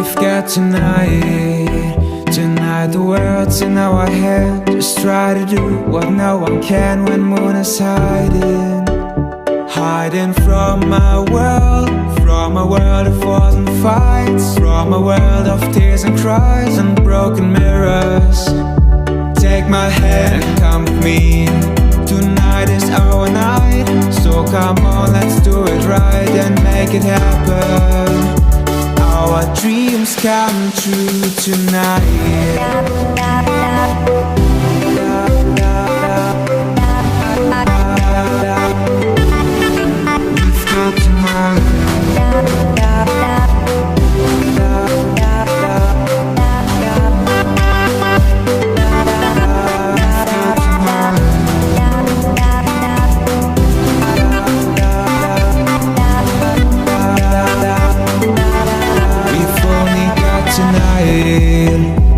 we've got tonight. Tonight the world's in our head. Just try to do what no one can when moon is hiding. Hiding from my world, from a world of wars and fights, from a world of tears and cries and broken mirrors. Take my hand and come with me. Tonight is our night, so come on, let's do it right and make it happen. Our dreams come true tonight. We've got tonight. We've only got tonight.